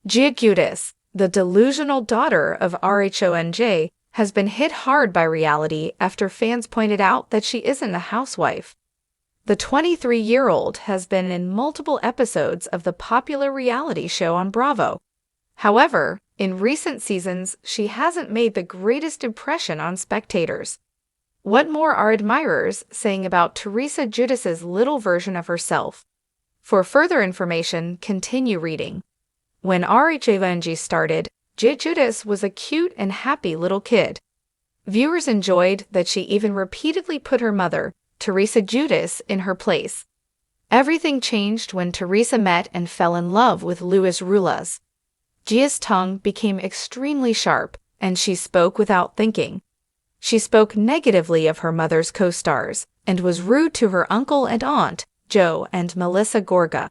Gia Giudice, the delusional daughter of RHONJ, has been hit hard by reality after fans pointed out that she isn't a housewife. The 23-year-old has been in multiple episodes of the popular reality show on Bravo. However, in recent seasons, she hasn't made the greatest impression on spectators. What more are admirers saying about Teresa Giudice's little version of herself? For further information, continue reading. When RHONJ started, Gia Giudice was a cute and happy little kid. Viewers enjoyed that she even repeatedly put her mother, Teresa Giudice, in her place. Everything changed when Teresa met and fell in love with Luis Ruelas. Gia's tongue became extremely sharp, and she spoke without thinking. She spoke negatively of her mother's co-stars, and was rude to her uncle and aunt, Joe and Melissa Gorga.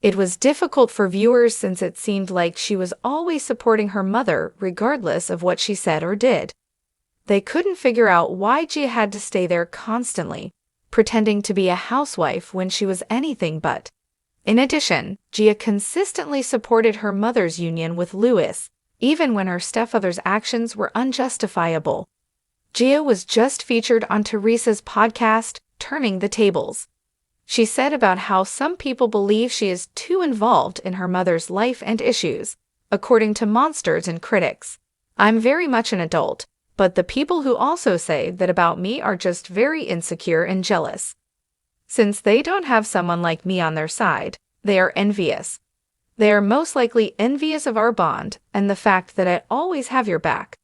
It was difficult for viewers since it seemed like she was always supporting her mother regardless of what she said or did. They couldn't figure out why Gia had to stay there constantly, pretending to be a housewife when she was anything but. In addition, Gia consistently supported her mother's union with Luis, even when her stepfather's actions were unjustifiable. Gia was just featured on Teresa's podcast, Turning the Tables. She said about how some people believe she is too involved in her mother's life and issues, according to monsters and critics. I'm very much an adult, but the people who also say that about me are just very insecure and jealous. Since they don't have someone like me on their side, they are envious. They are most likely envious of our bond and the fact that I always have your back.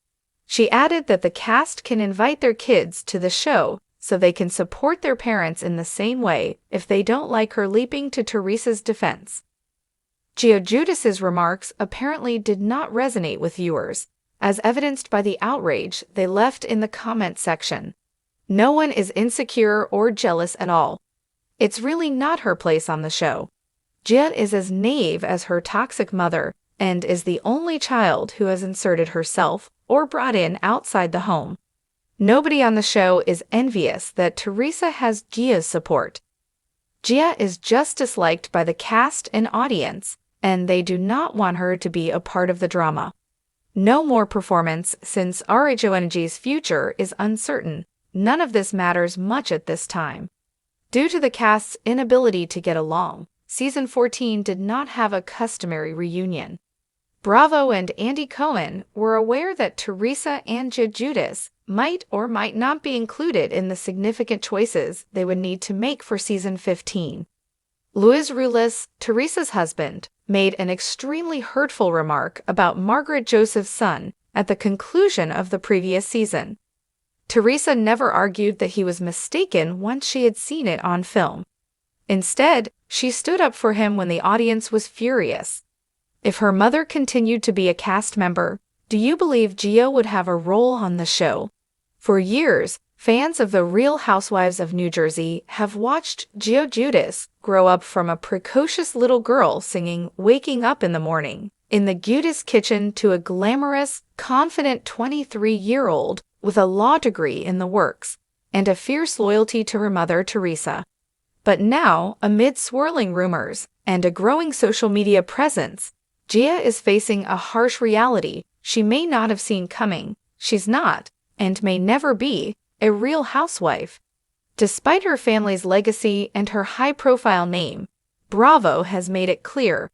She added that the cast can invite their kids to the show so they can support their parents in the same way if they don't like her leaping to Teresa's defense. Gia Giudice's remarks apparently did not resonate with viewers, as evidenced by the outrage they left in the comment section. No one is insecure or jealous at all. It's really not her place on the show. Gia is as naive as her toxic mother and is the only child who has inserted herself or brought in outside the home. Nobody on the show is envious that Teresa has Gia's support. Gia is just disliked by the cast and audience, and they do not want her to be a part of the drama. No more performance since RHONJ's future is uncertain. None of this matters much at this time. Due to the cast's inability to get along, Season 14 did not have a customary reunion. Bravo and Andy Cohen were aware that Teresa and Gia Giudice might or might not be included in the significant choices they would need to make for Season 15. Luis Ruelas, Teresa's husband, made an extremely hurtful remark about Margaret Joseph's son at the conclusion of the previous season. Teresa never argued that he was mistaken once she had seen it on film. Instead, she stood up for him when the audience was furious. If her mother continued to be a cast member, do you believe Gia would have a role on the show? For years, fans of the Real Housewives of New Jersey have watched Gia Giudice grow up from a precocious little girl singing "Waking Up in the Morning" in the Giudice kitchen to a glamorous, confident 23-year-old with a law degree in the works and a fierce loyalty to her mother, Teresa. But now, amid swirling rumors and a growing social media presence, Gia is facing a harsh reality she may not have seen coming. She's not, and may never be, a real housewife. Despite her family's legacy and her high-profile name, Bravo has made it clear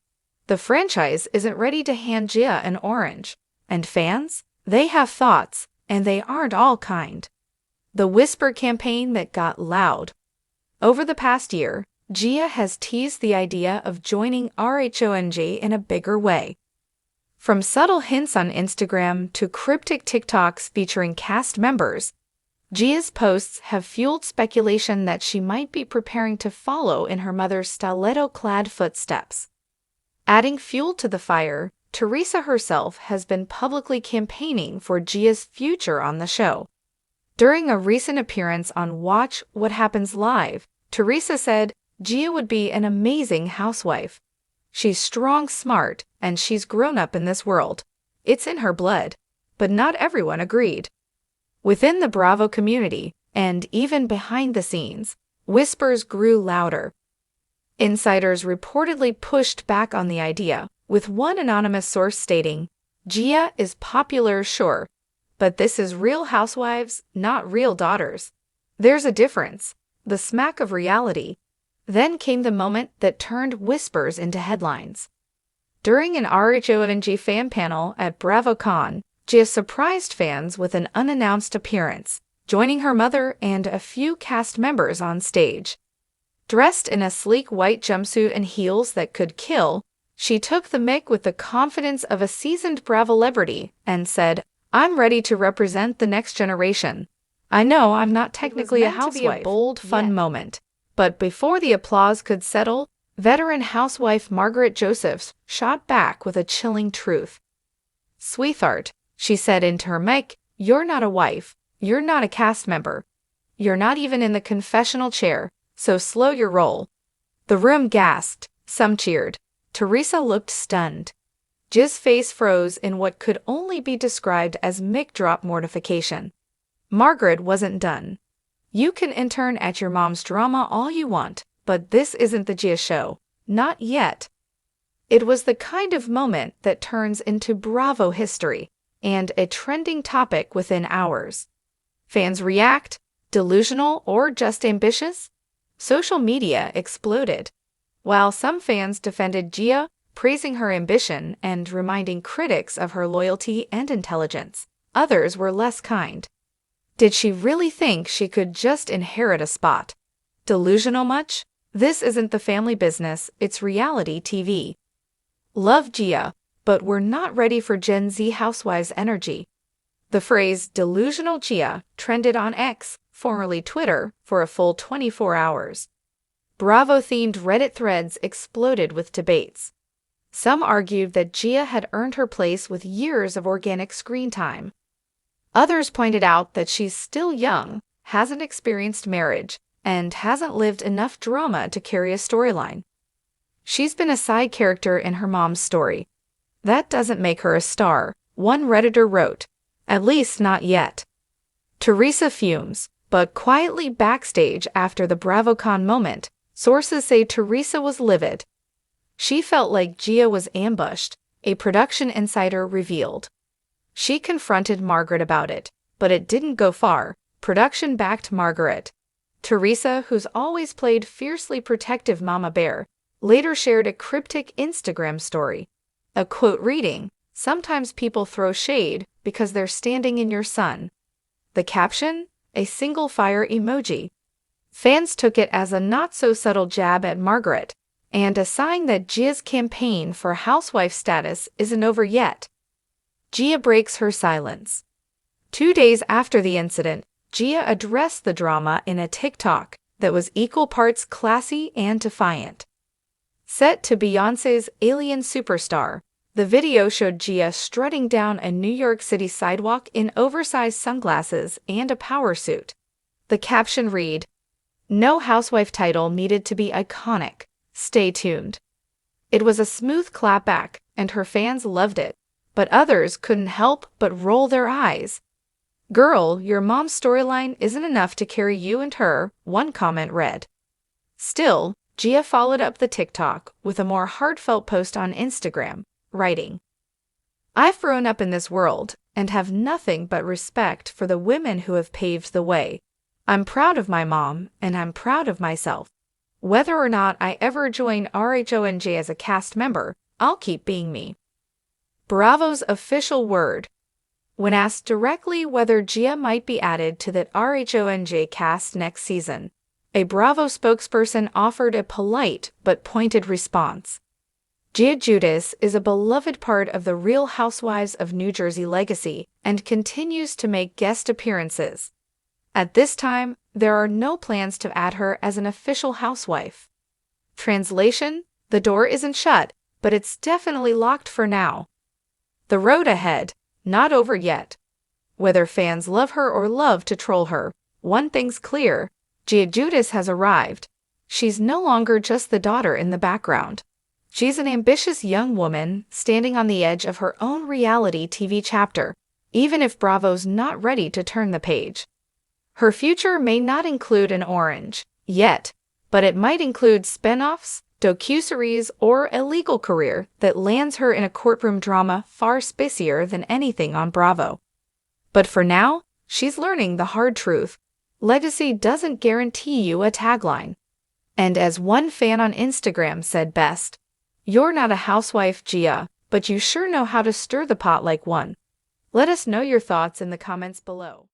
the franchise isn't ready to hand Gia an orange. And fans? They have thoughts, and they aren't all kind. The whisper campaign that got loud. Over the past year, Gia has teased the idea of joining RHONJ in a bigger way. From subtle hints on Instagram to cryptic TikToks featuring cast members, Gia's posts have fueled speculation that she might be preparing to follow in her mother's stiletto-clad footsteps. Adding fuel to the fire, Teresa herself has been publicly campaigning for Gia's future on the show. During a recent appearance on Watch What Happens Live, Teresa said Gia would be an amazing housewife. She's strong, smart, and she's grown up in this world. It's in her blood. But not everyone agreed. Within the Bravo community, and even behind the scenes, whispers grew louder. Insiders reportedly pushed back on the idea, with one anonymous source stating, "Gia is popular, sure, but this is Real Housewives, not Real Daughters. There's a difference." The smack of reality. Then came the moment that turned whispers into headlines. During an RHONJ fan panel at BravoCon, Gia surprised fans with an unannounced appearance, joining her mother and a few cast members on stage. Dressed in a sleek white jumpsuit and heels that could kill, she took the mic with the confidence of a seasoned Bravo celebrity and said, "I'm ready to represent the next generation. I know I'm not technically a housewife." It was meant to be a bold, fun moment. But before the applause could settle, veteran housewife Margaret Josephs shot back with a chilling truth. "Sweetheart," she said into her mic, "you're not a wife. You're not a cast member. You're not even in the confessional chair, so slow your roll." The room gasped. Some cheered. Teresa looked stunned. Gia's face froze in what could only be described as mic-drop mortification. Margaret wasn't done. "You can intern at your mom's drama all you want, but this isn't the Gia show. Not yet." It was the kind of moment that turns into Bravo history and a trending topic within hours. Fans react, delusional or just ambitious? Social media exploded. While some fans defended Gia, praising her ambition and reminding critics of her loyalty and intelligence, others were less kind. Did she really think she could just inherit a spot? Delusional much? This isn't the family business, it's reality TV. Love Gia, but we're not ready for Gen Z housewives energy. The phrase delusional Gia trended on X, formerly Twitter, for a full 24 hours. Bravo-themed Reddit threads exploded with debates. Some argued that Gia had earned her place with years of organic screen time. Others pointed out that she's still young, hasn't experienced marriage, and hasn't lived enough drama to carry a storyline. She's been a side character in her mom's story. That doesn't make her a star, one Redditor wrote. At least not yet. Teresa fumes, but quietly backstage after the BravoCon moment, sources say Teresa was livid. She felt like Gia was ambushed, a production insider revealed. She confronted Margaret about it, but it didn't go far. Production backed Margaret. Teresa, who's always played fiercely protective mama bear, later shared a cryptic Instagram story. A quote reading, "Sometimes people throw shade because they're standing in your sun." The caption? A single fire emoji. Fans took it as a not-so-subtle jab at Margaret, and a sign that Gia's campaign for housewife status isn't over yet. Gia breaks her silence. 2 days after the incident, Gia addressed the drama in a TikTok that was equal parts classy and defiant. Set to Beyoncé's Alien Superstar, the video showed Gia strutting down a New York City sidewalk in oversized sunglasses and a power suit. The caption read, "No housewife title needed to be iconic. Stay tuned." It was a smooth clapback, and her fans loved it, but others couldn't help but roll their eyes. "Girl, your mom's storyline isn't enough to carry you and her," one comment read. Still, Gia followed up the TikTok with a more heartfelt post on Instagram, writing, "I've grown up in this world and have nothing but respect for the women who have paved the way. I'm proud of my mom and I'm proud of myself. Whether or not I ever join RHONJ as a cast member, I'll keep being me." Bravo's official word. When asked directly whether Gia might be added to the RHONJ cast next season, a Bravo spokesperson offered a polite but pointed response. Gia Giudice is a beloved part of the Real Housewives of New Jersey legacy and continues to make guest appearances. At this time, there are no plans to add her as an official housewife. Translation: the door isn't shut, but it's definitely locked for now. The road ahead, not over yet. Whether fans love her or love to troll her, one thing's clear: Gia Giudice has arrived. She's no longer just the daughter in the background. She's an ambitious young woman standing on the edge of her own reality TV chapter, even if Bravo's not ready to turn the page. Her future may not include an RHONJ yet, but it might include spin-offs, docuseries, or a legal career that lands her in a courtroom drama far spicier than anything on Bravo. But for now, she's learning the hard truth. Legacy doesn't guarantee you a tagline. And as one fan on Instagram said best, "You're not a housewife, Gia, but you sure know how to stir the pot like one." Let us know your thoughts in the comments below.